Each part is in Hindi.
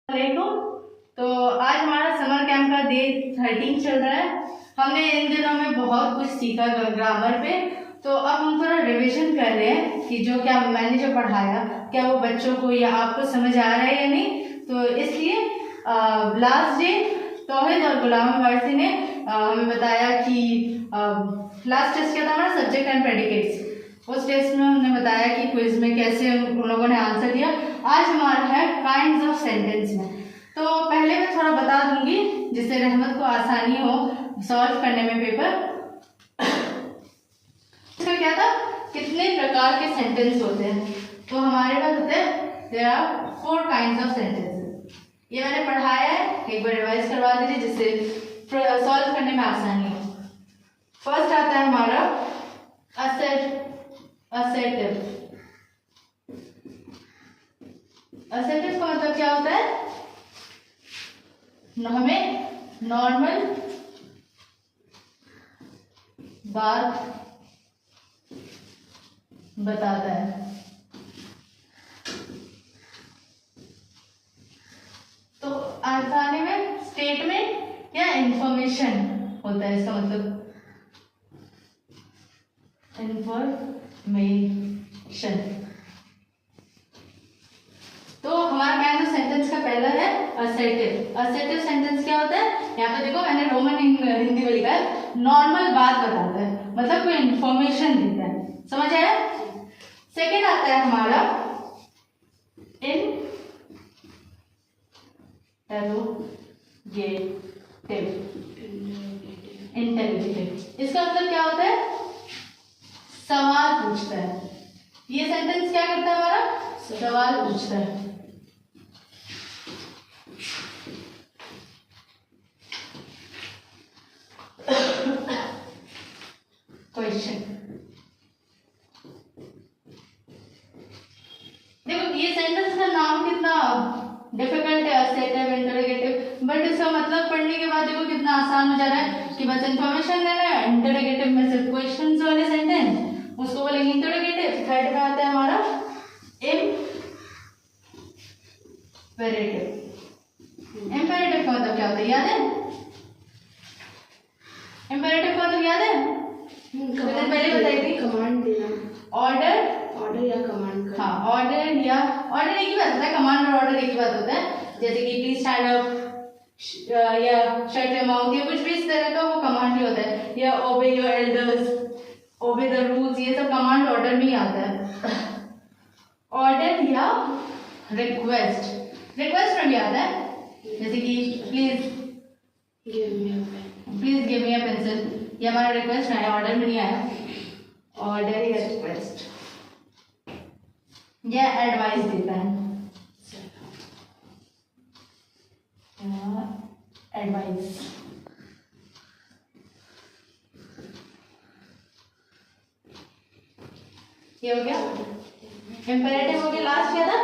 वालेकुम। तो आज हमारा समर कैंप का डे 13 चल रहा है। हमने इन दिनों में बहुत कुछ सीखा ग्रामर पे, तो अब हम थोड़ा रिवीजन कर रहे हैं कि जो क्या मैंने जो पढ़ाया क्या वो बच्चों को या आपको समझ आ रहा है या नहीं। तो इसलिए लास्ट डे तौहीद और गुलाम वारसी ने हमें बताया कि लास्ट टेस्ट क्या था हमारा सब्जेक्ट एंड प्रेडिकेट्स। उस टेस्ट में हमने बताया कि क्विज में कैसे उन लोगों ने आंसर दिया। आज हमारा है काइंड्स ऑफ सेंटेंस में। तो पहले मैं थोड़ा बता दूंगी जिससे रहमत को आसानी हो सॉल्व करने में पेपर। इसका क्या था, कितने प्रकार के सेंटेंस होते हैं। तो हमारे पास होते हैं there are 4 kinds of sentences. ये मैंने पढ़ाया है, एक बार रिवाइज करवा दीजिए जिससे सॉल्व करने में आसानी हो। फर्स्ट आता है हमारा असर्टिव। असर्टिव का मतलब क्या होता है, हमें नॉर्मल बात बताता है। तो आसानी में स्टेटमेंट या इंफॉर्मेशन होता है, इसका मतलब इंफॉर्मेशन। तो हमारा काइंड ऑफ सेंटेंस का पहला है असर्टिव। असर्टिव सेंटेंस क्या होता है, यहाँ पे देखो मैंने रोमन हिंदी में लिखा है, नॉर्मल बात बताता है, मतलब कोई इंफॉर्मेशन देता है। समझ आया। सेकेंड आता है हमारा इंटेरोगेटिव। इसका मतलब क्या होता है, सवाल पूछता है। ये सेंटेंस क्या करता है, हमारा सवाल पूछता है। क्वेश्चन। देखो ये सेंटेंस का नाम कितना डिफिकल्ट है, असर्टिव इंटरोगेटिव, बट इसका मतलब पढ़ने के बाद देखो कितना आसान हो जा रहा है कि बस इंफॉर्मेशन लेना है। इंटरोगेटिव में सिर्फ क्वेश्चंस वाले सेंटेंस, उसको बोलेंगे इंटरोगेटिव। थर्ड में आता है हमारा इम्पेरेटिव। इम्पेरेटिव का मतलब क्या होता है, याद है? इम्पेरेटिव का मतलब याद है, पहले बताई थी, कमांड देना, ऑर्डर या कमांड। हाँ, ऑर्डर एक ही बात होता है, कमांड और ऑर्डर एक ही बात होता है। जैसे कि प्लीज स्टैंड अप या शट योर माउथ या कुछ भी इस तरह का वो कमांड ही होता है, या ओबे your elders, obey the rules, ये सब कमांड ऑर्डर में ही आता है। ऑर्डर या रिक्वेस्ट, रिक्वेस्ट में भी आता है, जैसे कि please give me a pencil, ये हमारा रिक्वेस्ट है, ऑर्डर में नहीं आया। ऑर्डर या रिक्वेस्ट या एडवाइस देता है, एडवाइस। ये हो गया इंपेरेटिव हो गया। लास्ट क्या था,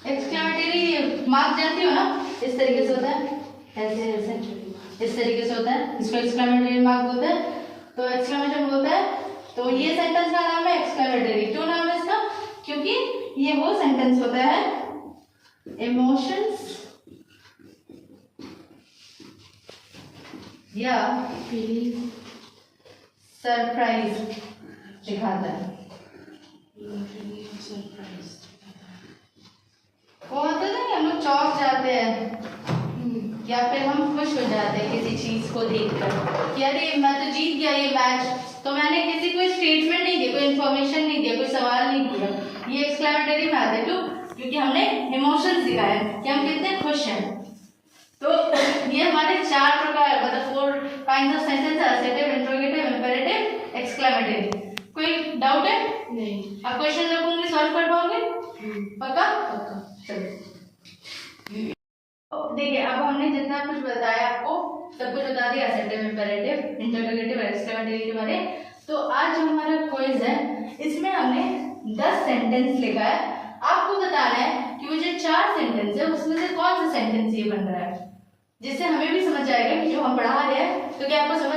एक्सक्लेमेटरी मार्क जानती हो ना, इस तरीके से होता है, ऐसे ऐसे इस तरीके से होता है, इसको एक्सक्लेमेटरी मार्क बोलते हैं। तो एक्सक्लेमेशन बोलते हैं। तो ये सेंटेंस का नाम है एक्सक्लेमेटरी। क्यों नाम है इसका, क्योंकि ये वो सेंटेंस होता है इमोशंस या फीलिंग सरप्राइज दिखाता है। वो होता है ना, हम लोग चौंक जाते हैं या फिर हम खुश हो जाते हैं किसी चीज को देखकर कि अरे मैं तो जीत गया ये मैच, तो मैंने किसी को स्टेटमेंट नहीं दिया, कोई इन्फॉर्मेशन नहीं दिया, कोई सवाल नहीं किया। ये एक्सक्लेमेटरी में आता है। क्यों, क्योंकि हमने इमोशंस दिखाया कि हम कितने खुश हैं। तो ये हमारे 4 प्रकार, मतलब 4 काइंड्स ऑफ सेंटेंस है, असर्टिव, इंटरोगेटिव, इम्पेरेटिव, एक्सक्लेमेटरी। कोई डाउट है? नहीं। अब क्वेश्चन रखूंगी, सॉल्व कर पाओगे? पक्का? देखिए अब हमने जितना कुछ बताया आपको, सब कुछ बता दिया असर्टिव, इंपेरेटिव, इंटरोगेटिव, एक्सक्लेमेटरी के बारे। तो आज जो हमारा क्विज है इसमें हमने 10 सेंटेंस लिखा है। आपको बताना है कि वो जो 4 सेंटेंस है उसमें से कौन सा सेंटेंस ये बन रहा है, जिससे हमें भी समझ आएगा कि जो हम पढ़ा रहे हैं तो क्या आपको समझ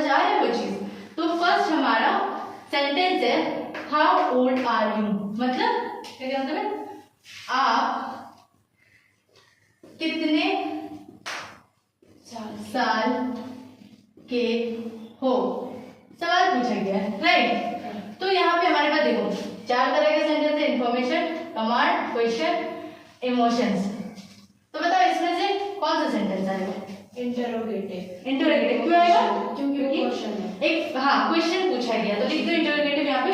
सेंटेंस है हाउ ओल्ड आर यू, मतलब क्या मतलब है, आप कितने साल के हो, सवाल पूछा गया है, राइट। तो यहाँ पे हमारे पास देखो 4 तरह के सेंटेंस है, इंफॉर्मेशन, कमांड, क्वेश्चन, इमोशंस। तो बताओ इसमें से कौन सा सेंटेंस आएगा? इंटरोगेटिव। इंटरोगेटिव क्यों आएगा? क्योंकि क्वेश्चन है, एक हाँ क्वेश्चन पूछा गया, तो लिख दो इंटरोगेटिव यहाँ पे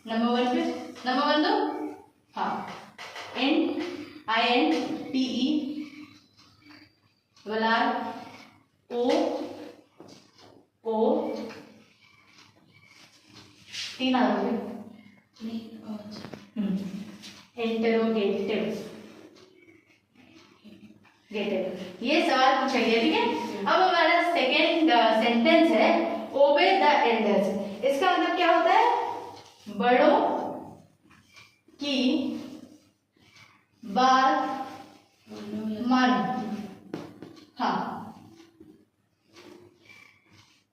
नंबर 1 पे। नंबर 1 दो, हाँ INTE वाला O 3 आ रहे इंटरोगेटिव गेटिव, ये सवाल पूछा गया, ठीक है। अब हमारा सेकेंड सेंटेंस है ओबे द एल्डर्स। इसका मतलब क्या होता है? बड़ों की बात मानो, हाँ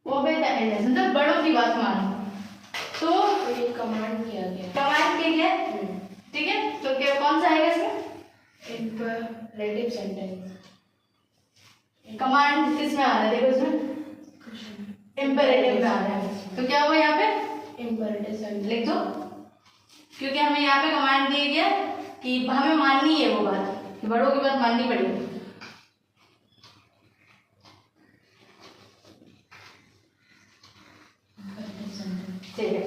ओबे द एल्डर्स मतलब बड़ों की बात मानो। तो ये कमांड किया गया, कमांड के लिए, ठीक है। तो क्या कौन सा आएगा इसमें? Imperative sentence. कमांड किस में आ रहा है? देखो इसमें इंपेरेटिव में आ रहा है, तो क्या हुआ यहाँ पे? इंपरेटिव सेंटेंस लिख दो, क्योंकि हमें यहाँ पे कमांड दिया गया कि हमें माननी है वो बात, कि बड़ों की बात माननी पड़ेगी। ठीक है,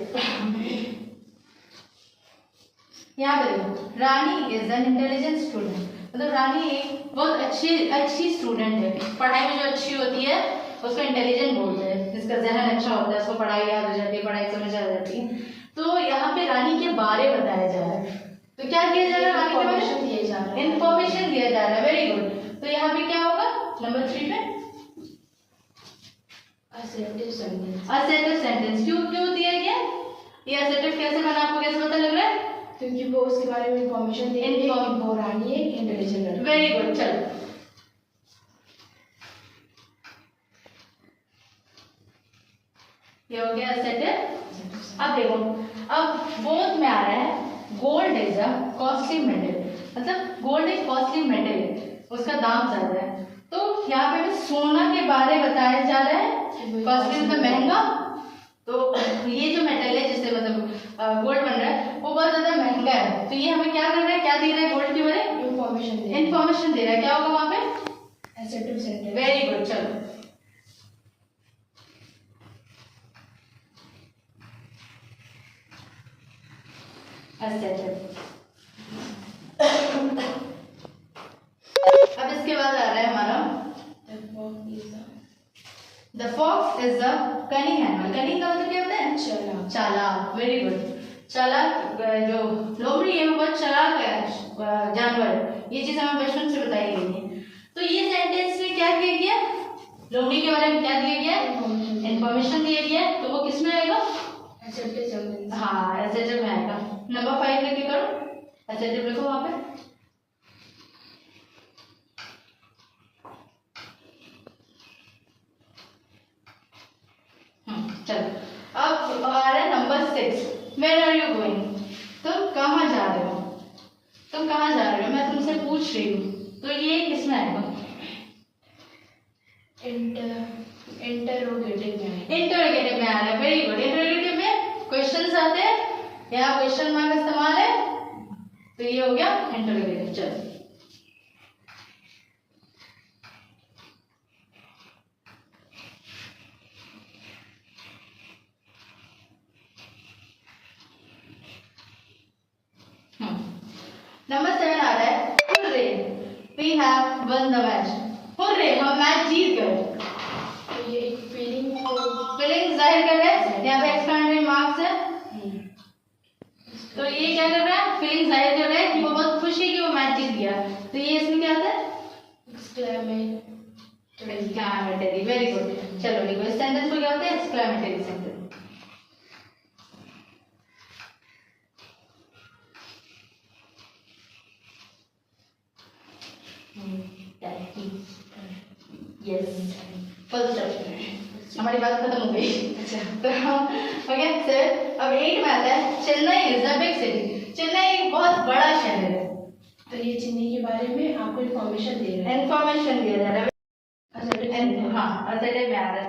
यहाँ पे देखो रानी इज एन इंटेलिजेंट स्टूडेंट, मतलब रानी एक बहुत अच्छी स्टूडेंट है। पढ़ाई में जो अच्छी होती है उसको इंटेलिजेंट बोलते हैं, जिसका जहन अच्छा होता है, उसको पढ़ाई याद हो जाती है, पढ़ाई समझ आ जाती है। तो यहाँ पे रानी के बारे बताया जा रहा है, तो क्या किया जा रहा है? रानी के बारे में दिया जा रहा है, इन्फॉर्मेशन दिया जा रहा है, वेरी गुड। तो यहाँ पे क्या होगा नंबर 3 पे? Assertive sentence. असर्टिव सेंटेंस क्यों दिया गया? ये असर्टिव कैसे बना, आपको कैसे पता लग रहा है? क्योंकि वो उसके बारे में इंफॉर्मेशन दे रही है कि वो रानी एक इंटेलिजेंट लड़की। वेरी गुड, चलो ये हो गया असर्टिव। अब देखो, अब बोथ में आ रहा है gold is a costly metal, मतलब गोल्ड एक कॉस्टली मेटल है, उसका दाम ज्यादा है। तो यहाँ पे भी सोना के बारे बताया जा रहा है, कॉस्टली मतलब महंगा। तो ये जो मेटल है जिससे मतलब गोल्ड बन रहा है वो बहुत ज्यादा महंगा है, तो ये हमें क्या कर रहा है, क्या दे रहा है गोल्ड के बारे में? इंफॉर्मेशन दे रहा है। क्या होगा वहां पे? Assertive sentence. वेरी गुड, चलो assertive। अब इसके बाद आ रहा है हमारा the fox is the cunning animal. Cunning का मतलब क्या होता है? चालाक। चालाक, वेरी गुड। चालाक जो लोमड़ी है वो बहुत चालाक जानवर है, ये चीज हमें बचपन से बताई गई है। तो ये सेंटेंस में क्या किया गया? लोमड़ी के बारे में क्या दिया गया? इंफॉर्मेशन दिया गया, तो वो किस में आएगा? Assertive sentence. हाँ असर्टिव में आएगा। नंबर 5 लिख के करो, असर्टिव लिखो वहां पे। चलो अब आ रहा है number 6, where are you going? तुम कहाँ जा रहे हो? तुम कहाँ जा रहे हो, मैं तुमसे पूछ रही हूँ, तो ये किसमें आएगा? इंटरोगेटिव में। इंटरोगेटिव में आ रहा है, वेरी गुड। इंटरोगेटिव में क्वेश्चंस आते हैं, यहाँ क्वेश्चन मार्क का इस्तेमाल है, तो ये हो गया इंटरोगेटिव। चलो नंबर 7 आ रहा है hooray, we have won the match. Hooray, हम मैच जीत गए। तो ये एक फीलिंग जाहिर कर रहा है, यहाँ पे एक्सक्लेमेटरी मार्क्स है, तो ये क्या कर रहा है? फीलिंग जाहिर कर रहा है कि वो बहुत खुश है कि वो मैच जीत गया। तो ये इसमें क्या आता है? Exclamatory, very good. चलो लिखो इस सेंटेंस को क्या होता है? Exclamatory sentence. Yes, full stop. हमारी बात खत्म हो गई। अच्छा। तो ओके सर, अब 8 में आता है Chennai is the big city. Chennai एक बहुत बड़ा शहर है। तो ये चेन्नई के बारे में आपको इन्फॉर्मेशन दे रहे हैं। इन्फॉर्मेशन दिया जा रहा है। हाँ, असर्टिव में आ रहा है।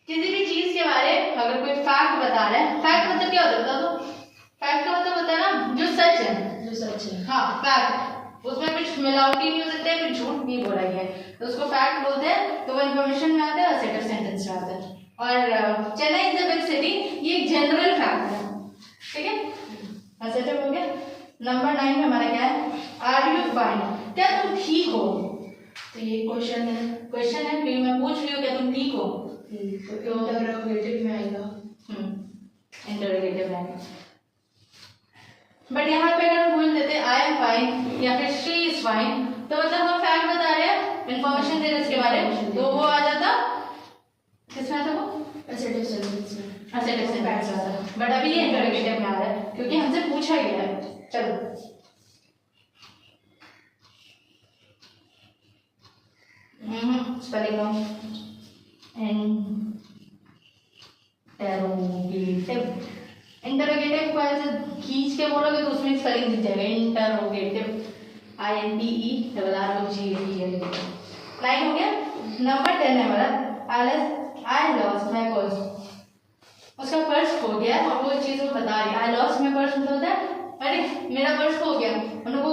किसी भी चीज के बारे में अगर कोई फैक्ट बता रहा है, फैक्ट मतलब क्या होता है? तो फैक्ट का मतलब होता है ना जो सच है, जो सच है। हाँ फैक्ट, उसमें कुछ मिलावटी नहीं हो सकता है, कुछ झूठ नहीं बोला गया है, तो उसको फैक्ट बोलते हैं। तो वो इन्फॉर्मेशन में आता है, असर्टिव सेंटेंस में आता है। और Chennai is the big city ये एक जनरल फैक्ट है, ठीक है, असर्टिव हो गया। नंबर 9 में हमारा क्या है? आर यू फाइन, क्या तुम ठीक हो? तो ये क्वेश्चन है। क्वेश्चन है कि मैं पूछ रही हूँ क्या तुम ठीक हो? तो इंटरोगेटिव में आएगा। इंटरोगेटिव में। बट यहाँ पे अगर हम बोल देते आई एम फाइन या फिर शी इज फाइन, तो मतलब हम फैक्ट बता रहे हैं, इन्फॉर्मेशन दे रहे हैं इसके बारे में, तो वो आ जाता किसमें आता? वो असर्टिव सेंटेंस में। असर्टिव सेंटेंस में आता। बट अभी ये इंटरोगेटिव में आ रहा है क्योंकि हमसे पूछा गया है। चलो स्पेलिंग रॉन्ग। इंटरोगेटिव को ऐसे खींच के बोलोगे तो उसमें स्पेलिंग दिख जाएगा, इंटरोगेटिव, INTERROGATIV। 9 हो गया। नंबर 10 है हमारा आई लॉस्ट माय पर्स। उसका पर्स खो गया और वो चीज़ वो बता रही है। आई लॉस्ट माय पर्स मतलब होता है अरे मेरा पर्स खो गया, मतलब वो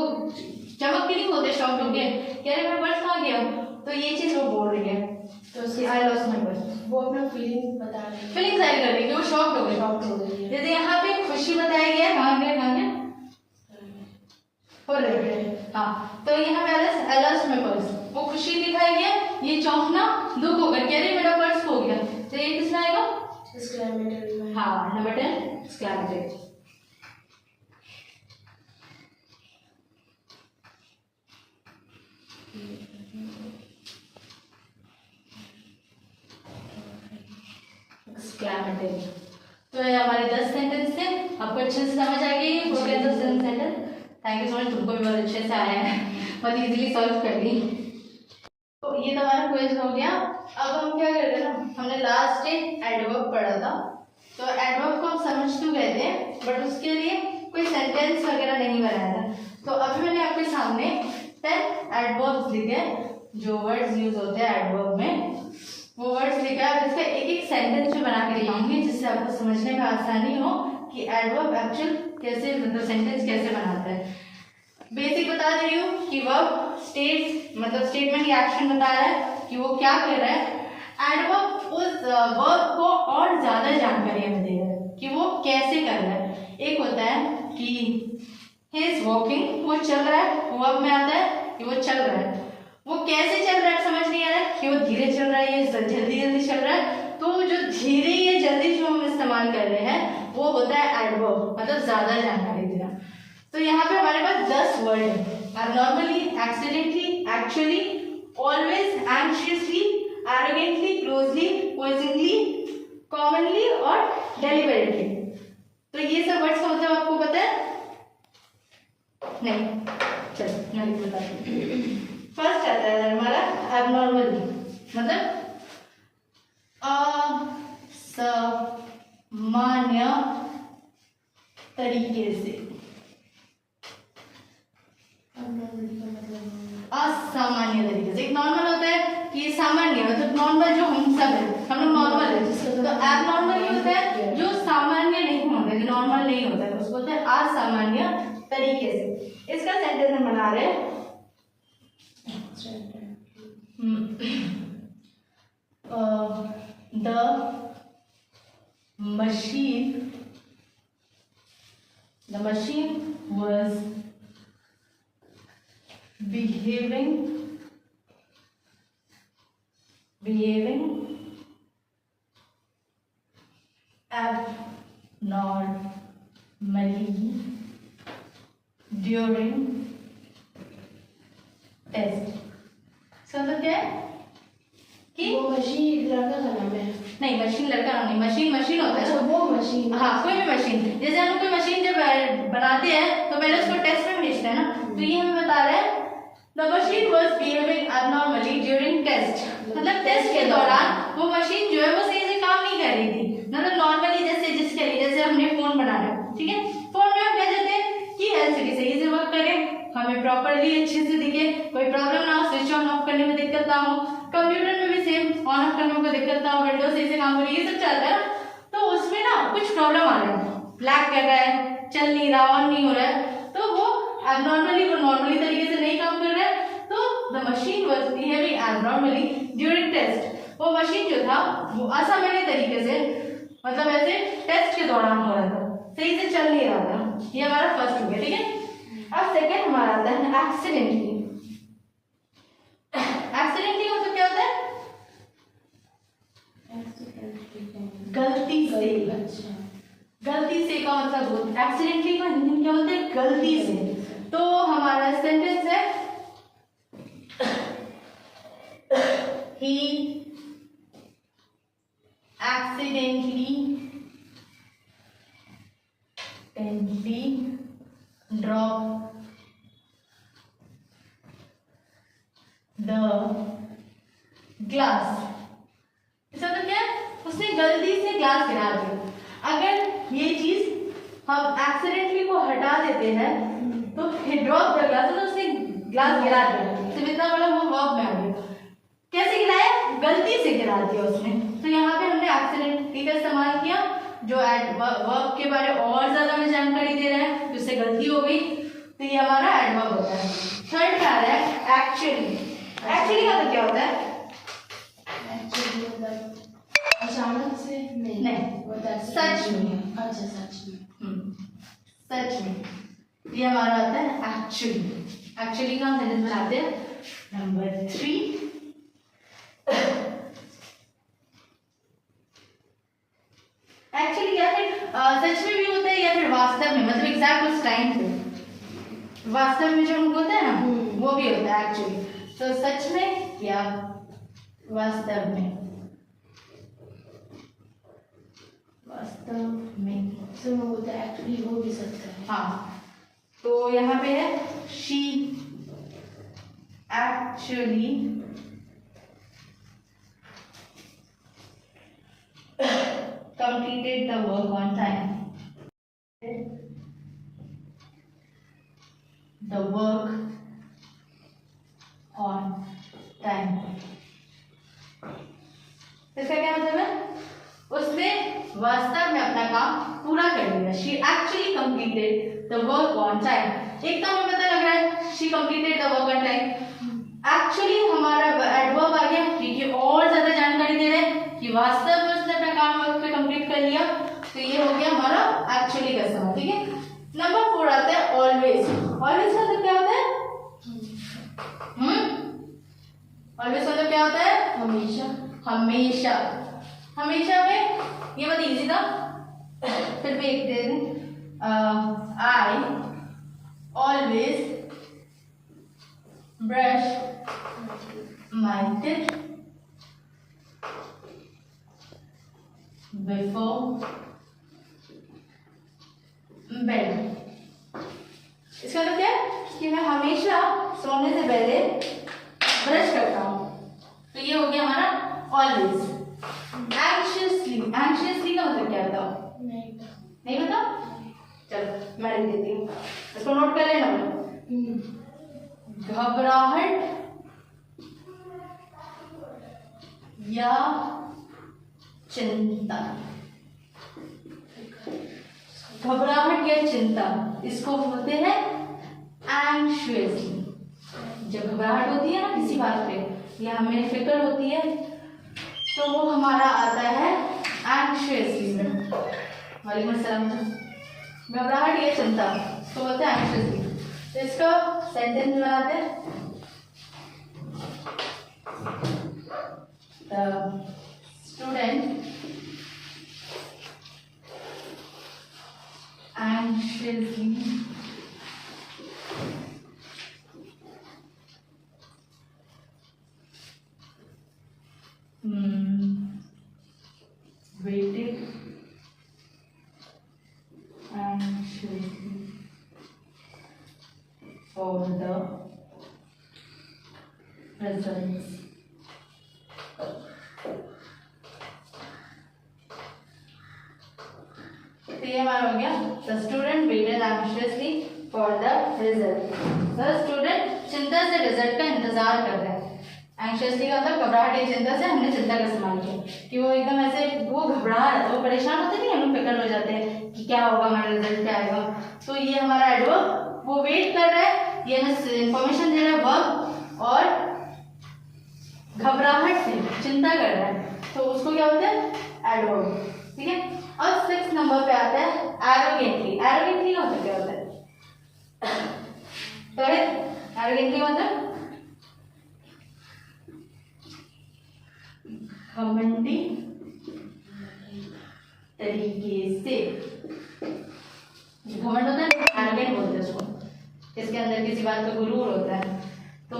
चमक के नहीं बोलते, शॉक होके कह रहे मेरा पर्स कहाँ गया, तो ये चीज़ वो बोल रही है। तो उसकी आई लॉस्ट माय पर्स, वो अपना फीलिंग बता रही है, फीलिंग जाहिर कर रही है कि वो शॉक हो गई। शॉक्ड हो गई है। जैसे यहाँ पे खुशी बताई गई है, कहाँ गया हो रही है, हाँ, तो यहाँ पे आई लॉस्ट माय पर्स, वो खुशी दिखाई गई है, ये चौंकना दुख होकर कह रही मेरा पर्स खो गया, तो ये किसमें आएगा? एक्सक्लेमेटरी में। हाँ, नंबर 10 एक्सक्लेमेटरी। एक्सक्लेमेटरी। तो ये हमारे 10 सेंटेंस थे, आपको अच्छे से समझ आ गई progress sentence. Thank you so much, तुमको भी बहुत अच्छे से आया है, बहुत इजीली सॉल्व कर ली। तो ये तो हमारा क्विज हो गया। अब हम क्या कर रहे हैं ना, हमने लास्ट डे एडवर्ब पढ़ा था, तो एडवर्ब को हम समझ तो गए थे बट उसके लिए कोई सेंटेंस वगैरह नहीं बनाया था। तो अभी मैंने आपके सामने 10 एडवर्ब्स लिखे, जो वर्ड्स यूज होते हैं एडवर्ब में, वो वर्ड्स लिखा है। इसका एक एक सेंटेंस में बना के दिखाऊंगी जिससे आपको समझने में आसानी हो कि एडवर्ब एक्चुअल कैसे, मतलब सेंटेंस कैसे बनाता है। बेसिक बता दे रही हूँ कि वर्ब स्टेट, मतलब स्टेटमेंट या एक्शन बता रहा है कि वो क्या कर रहा है। एडवर्ब उस वर्ब को और ज्यादा जानकारी हमें दे रहा है कि वो कैसे कर रहा है। एक होता है कि ही इज वॉकिंग, वो चल रहा है, वर्ब में आता है कि वो चल रहा है। वो कैसे चल रहा है समझ नहीं आ रहा है कि वो धीरे चल रहा है या जल्दी जल्दी चल रहा है। तो जो धीरे या जल्दी जो हम इस्तेमाल कर रहे हैं वो होता है एडवर्ब, मतलब ज्यादा जानकारी देना। तो यहाँ पे हमारे पास 10 वर्ड है। Normally, accidentally, actually, always, anxiously, arrogantly, closely, poisonously, commonly और डेलिबरेटली। तो ये सब वर्ड्स का मतलब आपको पता है? नहीं, चलो मैं लिख बताती हूँ। फर्स्ट आता है हमारा एबनॉर्मली, मतलब असामान्य तरीके से। असामान्य तरीके से, एक नॉर्मल होता है कि सामान्य, मतलब नॉर्मल जो हम सब है, हम लोग नॉर्मल है। तो एबनॉर्मल ये होता है जो सामान्य नहीं होता, जो नॉर्मल नहीं होता है, उसको बोलते हैं असामान्य तरीके से। इसका सेंटेंस हम बना रहे हैं। The machine was behaving abnormally during test। इसका मतलब क्या है कि वो मशीन लड़का का नाम है। नहीं, मशीन लड़का नाम नहीं, मशीन मशीन होता है। अच्छा, वो मशीन। हाँ, कोई भी मशीन, जैसे हम कोई मशीन जब बनाते हैं तो पहले उसको टेस्ट में भेजते हैं ना, तो ये हमें बता रहा है the machine was behaving abnormally during test, मतलब टेस्ट के दौरान वो मशीन जो है वो सही से काम नहीं कर रही थी, मतलब नॉर्मली जैसे जिसके लिए जैसे हमने फोन बनाया, ठीक है, फोन में हम कह देते हैं कि एलसीडी सही से वर्क करे, हमें प्रॉपरली अच्छे से दिखे, कोई प्रॉब्लम ना हो, स्विच ऑन ऑफ करने में दिक्कत ना हो। कंप्यूटर में भी सेम, ऑन ऑफ करने में कोई दिक्कत ना हो, विंडोज सही से काम करे, ये सब चलता है ना। तो उसमें ना कुछ प्रॉब्लम आ रहा है, ब्लैक कर रहा है, चल नहीं रहा, ऑन नहीं हो रहा है, तो वो एबनॉर्मली वो नॉर्मली तरीके से नहीं काम कर रहा है, तो the machine was behaving abnormally during test. वो मशीन जो था वो असामान्य तरीके से, मतलब ऐसे टेस्ट के दौरान हो रहा था, सही से चल नहीं रहा था। ये हमारा फर्स्ट हो गया, ठीक है। अब सेकेंड हमारा आता है एक्सीडेंटली। एक्सीडेंटली मतलब क्या होता है? गलती से। गलती से का मतलब एक्सीडेंटली का हिंदी में क्या होता है? गलती से। तो हमारा सेंटेंस है he accidentally dropped the glass। इसका मतलब क्या है? उसने गलती से ग्लास गिरा दिया। अगर ये चीज हम एक्सीडेंटली को हटा देते हैं तो ड्रॉप द ग्लास, तो उसने ग्लास गिरा दिया, सिर्फ इतना बड़ा वो वर्ब में आ गया। कैसे गिराया? गलती से गिरा दिया उसने। तो यहाँ पे हमने एक्सीडेंटली का इस्तेमाल किया, जो वर्ब के बारे में और ज्यादा हमें जानकारी दे रहा है, जिससे गलती हो गई, तो ये हमारा एडवर्ब होता है। थर्ड क्या आ रहा है? एक्चुअली। एक्चुअली का तो क्या होता है? एक्चुअली मतलब अचानक से नहीं, सच में। अच्छा, सच में। सच में, ये हमारा आता है एक्चुअली। एक्चुअली का हम सेंटेंस बनाते हैं। नंबर 3, एक्चुअली या फिर सच में भी होता है या फिर वास्तव में, मतलब एग्जैक्ट उस टाइम पे वास्तव में जो हम होता है ना, वो भी होता है एक्चुअली। तो सच में या वास्तव में? वास्तव में तो वो होता है एक्चुअली, हो भी सकता है। हाँ, तो यहाँ पे है she actually completed the work on time. The work on time. इसका क्या मतलब है? उसने वास्तव में अपना काम पूरा कर लिया। She actually completed the work on time. एक तो हमें पता लग रहा है she completed the work on time. Actually हमारा एडवर्ब आ गया, क्योंकि और ज्यादा जानकारी दे रहे हैं कि वास्तव में उसने अपना काम वक्त पे कंप्लीट कर लिया। तो ये हो गया हमारा एक्चुअली का इस्तेमाल, ठीक है। नंबर 4 आता है ऑलवेज। ऑलवेज का मतलब क्या होता है? ऑलवेज का मतलब क्या होता है? हमेशा। हमेशा। हमेशा में ये बहुत इजी था, फिर भी एक दे दें। I always brush my teeth before bed. इसका मतलब क्या है कि मैं हमेशा सोने से पहले ब्रश करता हूँ। तो ये हो गया हमारा ऑलवेज। एंशियसली। एंशियसली का मतलब क्या होता है? नहीं पता? चलो मैं लिख देती हूँ, इसको नोट कर लेना। घबराहट या चिंता। घबराहट या चिंता, इसको बोलते हैं एंशियसली। जब घबराहट होती है ना किसी बात पे या हमें फिक्र होती है, तो वो हमारा आता है एंशियसली में। वालेकुम अस्सलाम। घबराहट या चिंता इसको बोलते हैं एंशियसली। तो इसका सेंटेंस बनाते हैं। The student anxiously waited anxiously for the results तो ये हमारा हो गया the student waited anxiously for the result. The student चिंता से रिजल्ट का इंतजार कर रहा है। एंग्शियसली का मतलब घबराहट या चिंता से हमने चिंता का इस्तेमाल किया कि वो एकदम ऐसे वो घबरा रहा था, वो परेशान होते नहीं, हम लोग फिक्र हो जाते हैं कि क्या होगा, हमारा रिजल्ट क्या आएगा। तो ये हमारा एडवर्ब वो वेट कर रहा है, ये हमें इंफॉर्मेशन दे रहा है वर्ब, और घबराहट से चिंता कर रहा है, तो उसको क्या होता है एडवर्ब। ठीक है। अब 6 नंबर पे आता है एरोगेंटली। एरोगेंटली का मतलब क्या होता है? तो एरोगेंटली मतलब घमंडी तरीके से। घमंड होता है, एरोगेंट बोलते हैं उसको, इसके अंदर किसी बात का गुरूर होता है। तो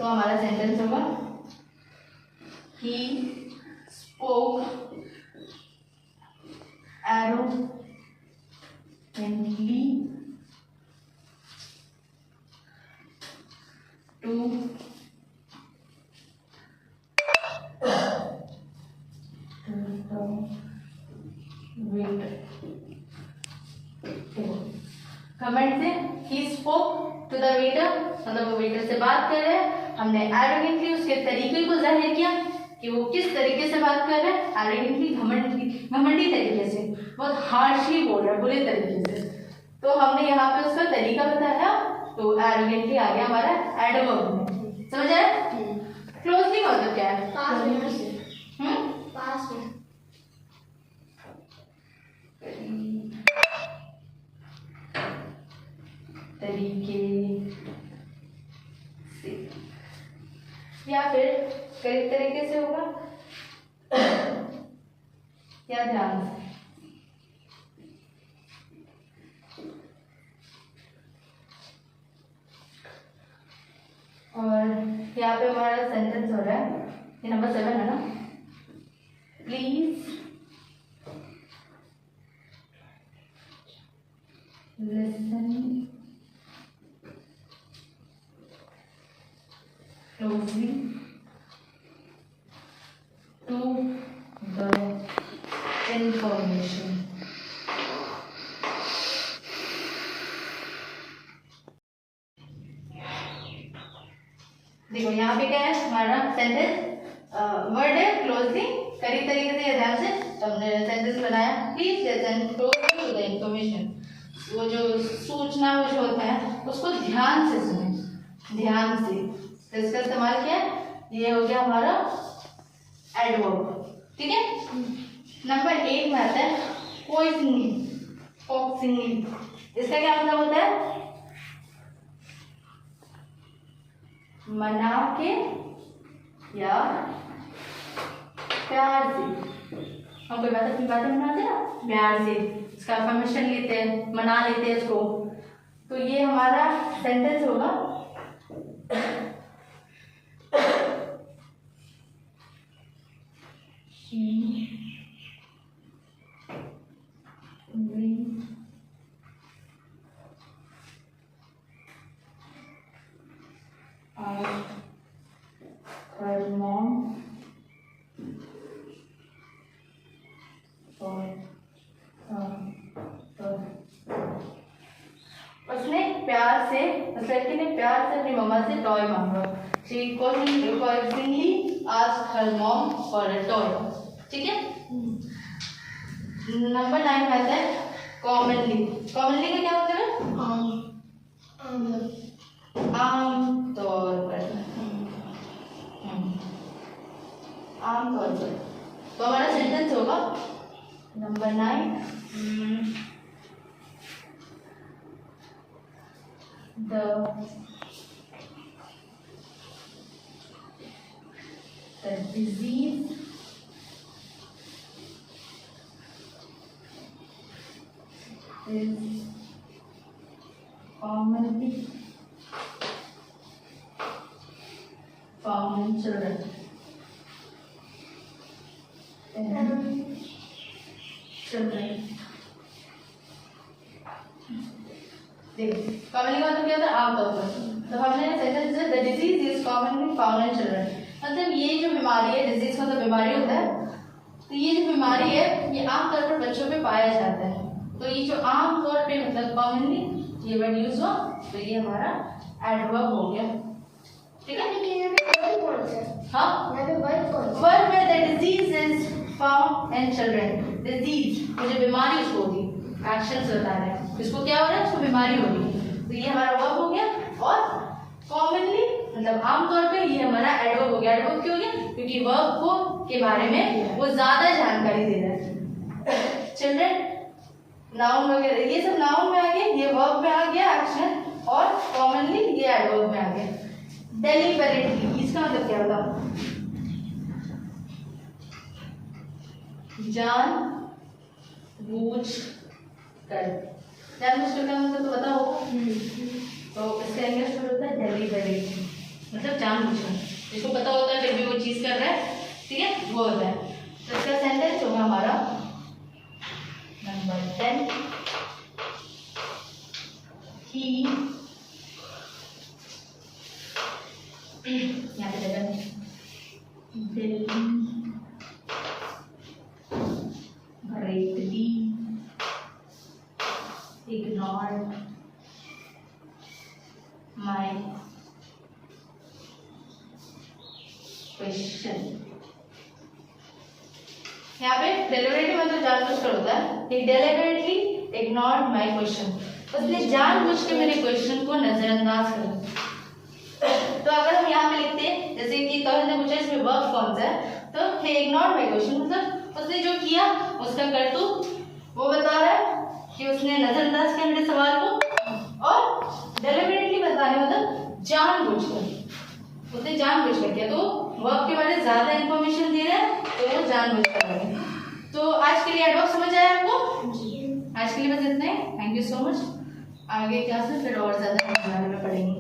हमारा सेंटेंस होगा he spoke arrogantly to comment से he spoke to the waiter, मतलब वो वेटर से बात कर रहे हैं। हमने एरोगेंटली उसके तरीके को जाहिर किया कि वो किस तरीके से बात कर रहे हैं। एरोगेंटली घमंडी तरीके से, बहुत हार्शली बोल रहा है, बुरे तरीके से। तो हमने यहाँ पे उसका तरीका बताया, तो एरोगेंटली आ गया हमारा एडवर्ब में। समझ आया? क्लोजली का मतलब क्या है? पास में से पास में तरीके से, या फिर करीब तरीके से होगा, या ध्यान से। और यहाँ पे हमारा सेंटेंस हो रहा है, ये नंबर 7 है ना। Please listen closely to the information. देखो यहाँ पे क्या है हमारा सेंटेंस, वर्ड है क्लोजली, करीब तरीके से या ध्यान से। तो हमने सेंटेंस बनाया please listen closely to the information. वो जो सूचना वो जो होता है उसको ध्यान से सुने, ध्यान से। तो इसका इस्तेमाल क्या है, ये हो गया हमारा एडवर्ब। ठीक है। नंबर 8 में आता है पॉइजनिंग, पॉक्सिंग। इसका क्या मतलब होता है? मना के या प्यार से। हम कोई बात अपनी बातें मनाते हैं ना प्यार से, इसका परमिशन लेते हैं, मना लेते हैं इसको। तो ये हमारा सेंटेंस होगा her mom उसने प्यार से, उस लड़की ने प्यार से अपनी मम्मा से टॉय मांगा। She coaxingly asked her mom for a toy. ठीक है। नंबर 9 में आता है कॉमनली। कॉमनली का क्या मतलब है? आम तौर पर, आम तौर पर। तो हमारा सेंटेंस होगा number 9, the disease is commonly found in children. Commonly का मतलब क्या था? आमतौर पर। तो हमने sentence the disease is commonly found in children, मतलब ये जो बीमारी है, डिजीज मतलब बीमारी होता है, तो ये जो बीमारी है ये आमतौर पर बच्चों पे पाया जाता है। तो ये जो आमतौर पे मतलब कॉमनली ये वर्ड यूज हुआ, तो ये हमारा एडवर्ब हो गया। ठीक है, लेकिन यहाँ पे वर्ब कौन सा? हाँ, यहाँ पे वर्ब कौन सा? वर्ब में the disease is found in children. Disease मुझे बीमारी उसको होगी, एक्शंस बता रहे हैं इसको क्या हो रहा है, उसको बीमारी होगी। तो ये हमारा वर्ब हो गया। और कॉमनली मतलब आमतौर पे ये हमारा एडवर्ब हो गया। एडवर्ब क्यों हो गया? क्योंकि वर्ब को के बारे में वो ज्यादा जानकारी दे रहा है। चिल्ड्रन नाउन वगैरह ये सब नाउन में आ गया, ये वर्ब में आ गया एक्शन, और कॉमनली ये एडवर्ब में आ गया। डेलिबरेटली इसका मतलब क्या होता? जान बूझ कर। जान बूझ कर का मतलब तो पता होगा, तो इसका इंग्लिश वर्ड होता है डेलिबरेटली, मतलब जान बूझ कर। जिसको पता होता है जब भी वो चीज कर रहा है, ठीक है, वो होता है। तो इसका सेंटेंस होगा हमारा नंबर 10, ही यहाँ पे जगह deliberately ignored my question। यहाँ पे deliberately मतलब जानबूझकर होता है। He deliberately ignored my question। उसने जानबूझ के मेरे क्वेश्चन को नजरअंदाज कर। तो अगर हम यहाँ पे लिखते हैं जैसे कि कविता ने पूछा इसमें वर्ब कौन सा है, तो he ignored my question मतलब उसने जो किया उसका करतूत वो बता रहा है कि उसने नजरअंदाज किया मेरे सवाल को। और डेलिबरेटली बताने मतलब जानबूझकर, उसने जानबूझकर किया। तो वर्ब के बारे में ज्यादा इंफॉर्मेशन दे रहा है, तो वो जानबूझकर करेंगे। तो आज के लिए एडवर्ब समझ आया आपको? आज के लिए बस इतना ही। Thank you so much. आगे क्लास में फिर और ज्यादा बारे में पढ़ेंगे।